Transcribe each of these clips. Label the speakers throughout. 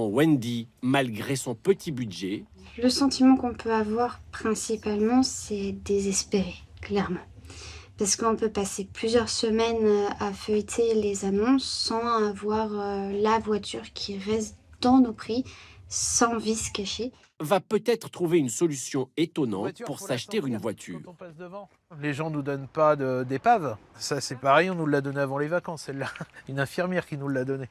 Speaker 1: Wendy, malgré son petit budget,
Speaker 2: Le sentiment qu'on peut avoir principalement, c'est désespéré, clairement. Parce qu'on peut passer plusieurs semaines à feuilleter les annonces sans avoir la voiture qui reste dans nos prix, sans vice caché.
Speaker 1: va peut-être trouver une solution étonnante
Speaker 3: Voiture,
Speaker 1: pour
Speaker 3: faut la
Speaker 1: s'acheter une
Speaker 3: sortir
Speaker 1: voiture.
Speaker 3: quand on passe devant. Les gens nous donnent pas d'épave. Ça c'est pareil, on nous l'a donné avant les vacances celle-là. Une infirmière qui nous l'a donnée.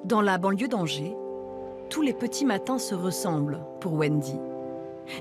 Speaker 4: Dans la banlieue d'Angers, tous les petits matins se ressemblent pour Wendy.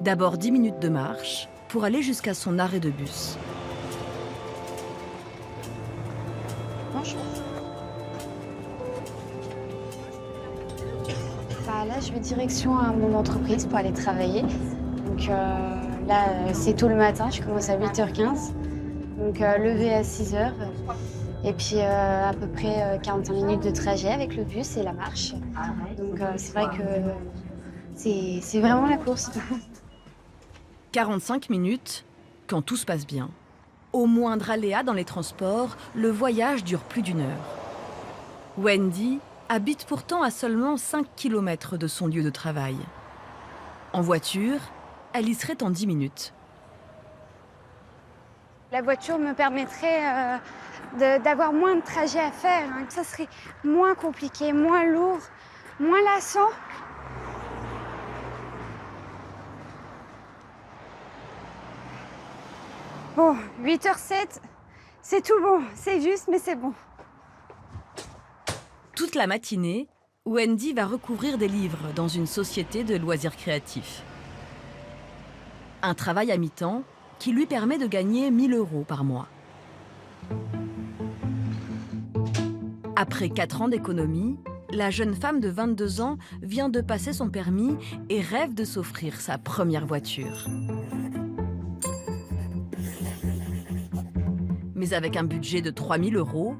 Speaker 4: D'abord 10 minutes de marche pour aller jusqu'à son arrêt de bus.
Speaker 2: Bonjour. Là, je vais direction à mon entreprise pour aller travailler. Donc là, c'est tôt le matin, je commence à 8h15. Donc lever à 6h. Et puis à peu près 45 minutes de trajet avec le bus et la marche. Donc c'est vrai que c'est vraiment la course.
Speaker 4: 45 minutes quand tout se passe bien. Au moindre aléa dans les transports, le voyage dure plus d'1 heure. Wendy habite pourtant à seulement 5 km de son lieu de travail. En voiture, elle y serait en 10 minutes.
Speaker 2: La voiture me permettrait d'avoir moins de trajets à faire, hein, que ça serait moins compliqué, moins lourd, moins lassant. Bon, 8h07, c'est tout bon, c'est juste, mais c'est bon.
Speaker 4: Toute la matinée, Wendy va recouvrir des livres dans une société de loisirs créatifs. Un travail à mi-temps qui lui permet de gagner 1 000 € par mois. Après 4 ans d'économie, la jeune femme de 22 ans vient de passer son permis et rêve de s'offrir sa première voiture. Mais avec un budget de 3 000 €,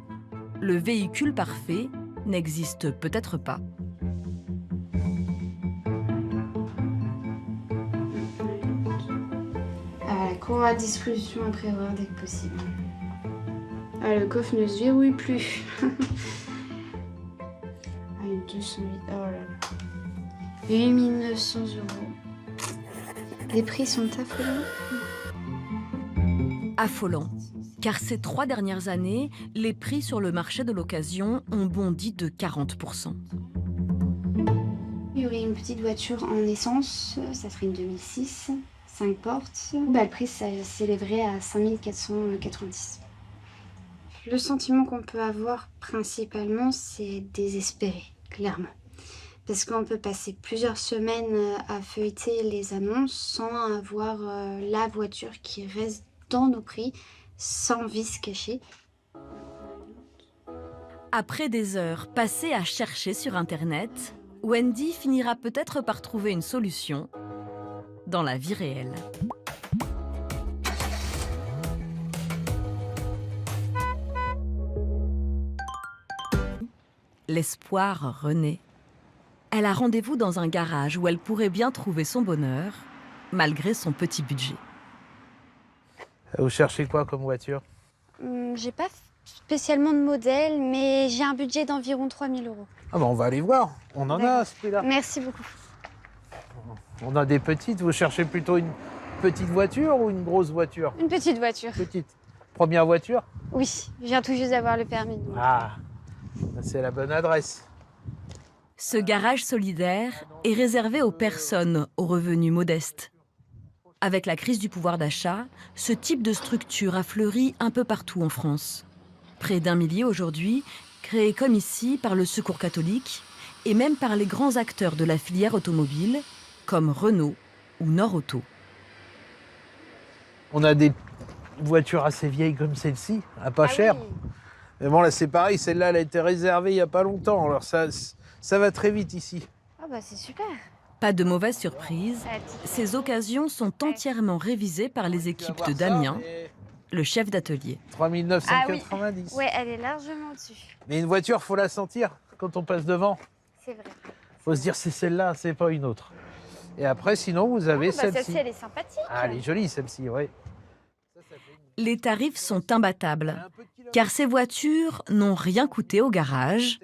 Speaker 4: le véhicule parfait n'existe peut-être pas.
Speaker 2: Cours à disposition à prévoir dès que possible. Le coffre ne se verrouille plus. 208, oh là là. 8 900 €. Les prix sont affolants.
Speaker 4: Affolant, car ces 3 dernières années, les prix sur le marché de l'occasion ont bondi de 40%.
Speaker 2: Il y aurait une petite voiture en essence, ça serait une 2006, 5 portes. Le prix s'élèverait à 5 490. Le sentiment qu'on peut avoir principalement, c'est désespéré, clairement. Parce qu'on peut passer plusieurs semaines à feuilleter les annonces sans avoir la voiture qui reste dans nos prix, sans vice caché.
Speaker 4: Après des heures passées à chercher sur Internet, Wendy finira peut-être par trouver une solution dans la vie réelle. L'espoir renaît. Elle a rendez-vous dans un garage où elle pourrait bien trouver son bonheur, malgré son petit budget.
Speaker 3: Vous cherchez quoi comme voiture?
Speaker 2: J'ai pas spécialement de modèle, mais j'ai un budget d'environ 3 000 €.
Speaker 3: Ah on va aller voir. On en a à ce prix-là.
Speaker 2: Merci beaucoup.
Speaker 3: On a des petites. Vous cherchez plutôt une petite voiture ou une grosse voiture?
Speaker 2: Une petite voiture.
Speaker 3: Petite. Première voiture?
Speaker 2: Oui, je viens tout juste d'avoir le permis. Donc.
Speaker 3: Ah, c'est la bonne adresse.
Speaker 4: Ce garage solidaire est réservé aux personnes aux revenus modestes. Avec la crise du pouvoir d'achat, ce type de structure a fleuri un peu partout en France. Près d'1 millier aujourd'hui, créés comme ici par le Secours catholique et même par les grands acteurs de la filière automobile, comme Renault ou Nord-Auto.
Speaker 3: On a des voitures assez vieilles comme celle-ci, à pas cher.
Speaker 2: Oui.
Speaker 3: Mais bon, là, c'est pareil, celle-là, elle a été réservée il n'y a pas longtemps. Alors ça va très vite ici.
Speaker 2: Ah bah c'est super.
Speaker 4: Pas de mauvaise surprise, ces occasions sont entièrement révisées par les équipes de Damien, le chef d'atelier.
Speaker 3: 3 990.
Speaker 2: Ah oui. Ouais, elle est largement dessus.
Speaker 3: Mais une voiture, faut la sentir quand on passe devant.
Speaker 2: C'est vrai.
Speaker 3: Faut se dire c'est celle-là, c'est pas une autre. Et après, sinon, vous avez celle-ci.
Speaker 2: Celle-ci, elle est sympathique.
Speaker 3: Ah, elle est jolie celle-ci, oui. Ça fait une
Speaker 4: les tarifs sont imbattables, car ces voitures n'ont rien coûté au garage,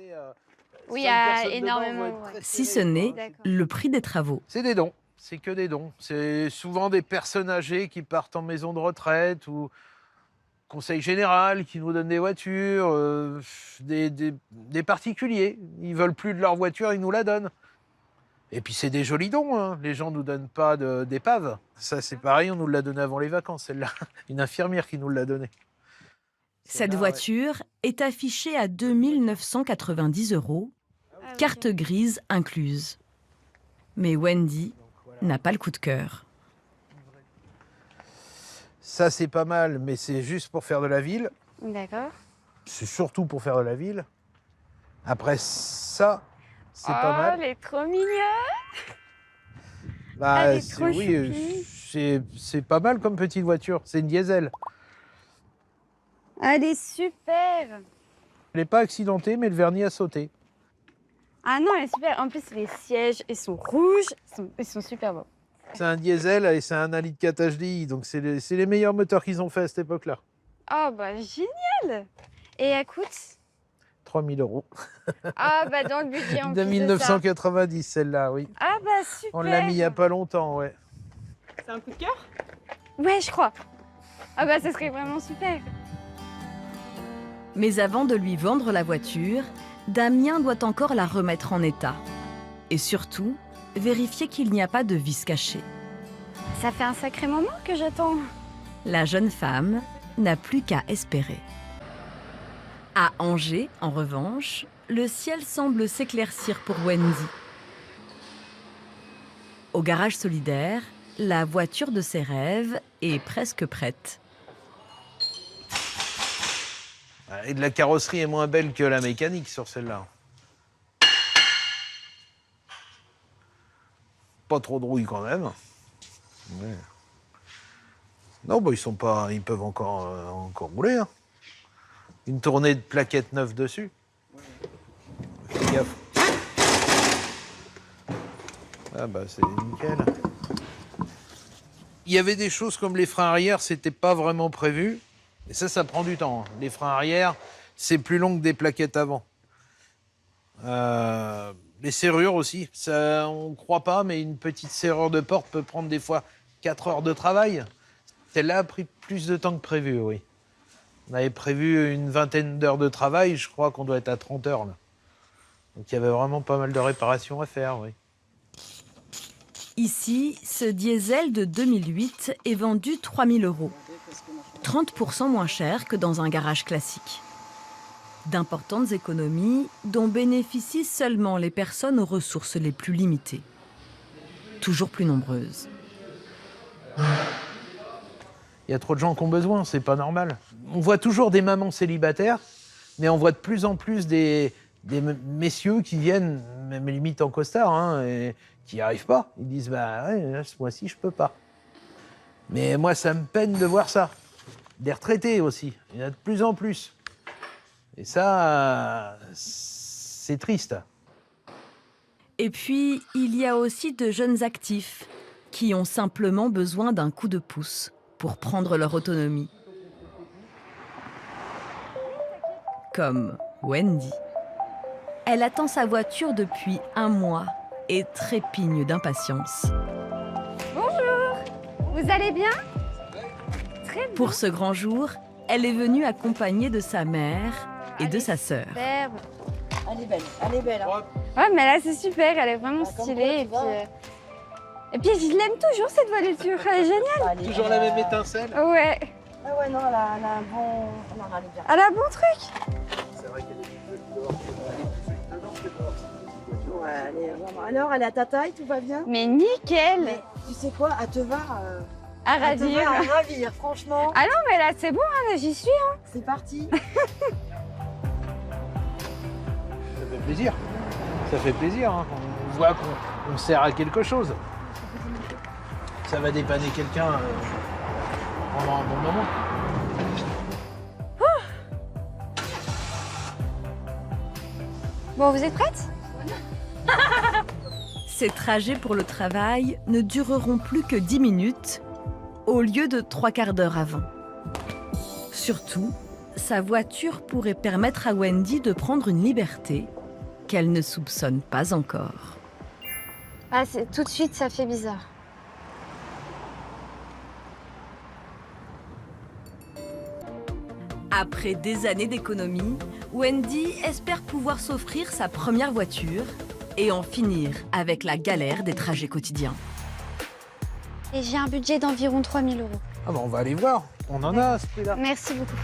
Speaker 2: Oui, il y a énormément. Ouais.
Speaker 4: si ce n'est
Speaker 2: D'accord.
Speaker 4: le prix des travaux.
Speaker 3: C'est des dons, c'est que des dons. C'est souvent des personnes âgées qui partent en maison de retraite ou conseil général qui nous donnent des voitures, des particuliers. Ils veulent plus de leur voiture, ils nous la donnent. Et puis c'est des jolis dons, hein. Les gens nous donnent pas d'épave. Ça c'est pareil, on nous l'a donné avant les vacances, celle-là. Une infirmière qui nous l'a donnée.
Speaker 4: Cette voiture est affichée à 2 990 €, carte grise incluse. Mais Wendy n'a pas le coup de cœur.
Speaker 3: Ça c'est pas mal, mais c'est juste pour faire de la ville.
Speaker 2: D'accord.
Speaker 3: C'est surtout pour faire de la ville. Après ça, c'est pas mal.
Speaker 2: Elle est trop mignonne.
Speaker 3: Bah,
Speaker 2: elle est trop
Speaker 3: c'est pas mal comme petite voiture. C'est une diesel.
Speaker 2: Elle est super.
Speaker 3: Elle n'est pas accidentée, mais le vernis a sauté.
Speaker 2: Ah non, elle est super. En plus, les sièges, ils sont rouges. Ils sont super beaux.
Speaker 3: C'est un diesel et c'est un 1,4 litre HDI, donc c'est les meilleurs moteurs qu'ils ont fait à cette époque-là.
Speaker 2: Oh, bah génial. Et elle coûte
Speaker 3: 3 000 €.
Speaker 2: Ah, bah dans le budget en
Speaker 3: De
Speaker 2: plus
Speaker 3: 1990, celle-là, oui.
Speaker 2: de ça. Ah, bah super.
Speaker 3: On l'a mis il n'y a pas longtemps, ouais.
Speaker 5: C'est un coup de cœur?
Speaker 2: Ouais, je crois. Ah, bah ça serait vraiment super.
Speaker 4: Mais avant de lui vendre la voiture, Damien doit encore la remettre en état. Et surtout, vérifier qu'il n'y a pas de vis caché.
Speaker 2: Ça fait un sacré moment que j'attends.
Speaker 4: La jeune femme n'a plus qu'à espérer. À Angers, en revanche, le ciel semble s'éclaircir pour Wendy. Au garage solidaire, la voiture de ses rêves est presque prête.
Speaker 3: Et de la carrosserie est moins belle que la mécanique sur celle-là. Pas trop de rouille quand même. Ouais. Non, bah ils peuvent encore rouler. Hein. Une tournée de plaquettes neuves dessus. Fais gaffe. Ah bah c'est nickel. Il y avait des choses comme les freins arrière, c'était pas vraiment prévu. Et ça prend du temps. Les freins arrière, c'est plus long que des plaquettes avant. Les serrures aussi, ça, on ne croit pas, mais une petite serrure de porte peut prendre des fois 4 heures de travail. Celle-là a pris plus de temps que prévu, oui. On avait prévu une 20aine d'heures de travail, je crois qu'on doit être à 30 heures là. Donc il y avait vraiment pas mal de réparations à faire, oui.
Speaker 4: Ici, ce diesel de 2008 est vendu 3 000 €. 30% moins cher que dans un garage classique. D'importantes économies dont bénéficient seulement les personnes aux ressources les plus limitées. Toujours plus nombreuses.
Speaker 3: Il y a trop de gens qui ont besoin, c'est pas normal. On voit toujours des mamans célibataires, mais on voit de plus en plus des messieurs qui viennent, même limite en costard, hein, et qui n'y arrivent pas. Ils disent, bah ouais, là, ce mois-ci, je peux pas. Mais moi, ça me peine de voir ça. Des retraités aussi, il y en a de plus en plus. Et ça, c'est triste.
Speaker 4: Et puis, il y a aussi de jeunes actifs qui ont simplement besoin d'un coup de pouce pour prendre leur autonomie. Comme Wendy. Elle attend sa voiture depuis 1 mois et trépigne d'impatience.
Speaker 2: Bonjour. Vous allez bien? Très bien.
Speaker 4: Pour ce grand jour, elle est venue accompagnée de sa mère et de sa sœur.
Speaker 2: Superbe.
Speaker 5: Elle est belle. Hein.
Speaker 2: Ouais, mais là c'est super, elle est vraiment stylée. Et puis je l'aime toujours cette voiture, elle est géniale.
Speaker 3: Toujours la même étincelle.
Speaker 2: Ouais.
Speaker 5: Ah ouais, non, elle a un bon. Non, elle est bien.
Speaker 2: Elle a un bon truc.
Speaker 3: C'est vrai qu'elle est plus jolie dehors. Elle est plus jolie dedans que dehors.
Speaker 5: Ouais, elle est vraiment. Alors, elle est à ta taille, tout va bien?
Speaker 2: Mais nickel.
Speaker 5: Mais tu sais quoi, elle te va.
Speaker 2: À
Speaker 5: Elle te
Speaker 2: ravir.
Speaker 5: va à ravir, franchement.
Speaker 2: Ah non, mais là c'est bon, hein, j'y suis. Hein.
Speaker 5: C'est parti.
Speaker 3: Ça fait plaisir. Ça fait plaisir. Hein. On voit qu'on sert à quelque chose. Ça va dépanner quelqu'un pendant un bon moment.
Speaker 2: Bon, vous êtes prête?
Speaker 4: Ces trajets pour le travail ne dureront plus que 10 minutes au lieu de 3/4 d'heure avant. Surtout, sa voiture pourrait permettre à Wendy de prendre une liberté qu'elle ne soupçonne pas encore.
Speaker 2: Ah, tout de suite, ça fait bizarre.
Speaker 4: Après des années d'économie, Wendy espère pouvoir s'offrir sa première voiture et en finir avec la galère des trajets quotidiens.
Speaker 2: Et j'ai un budget d'environ 3 000 €.
Speaker 3: Ah bah on va aller voir. On en a à ce prix-là.
Speaker 2: Merci beaucoup.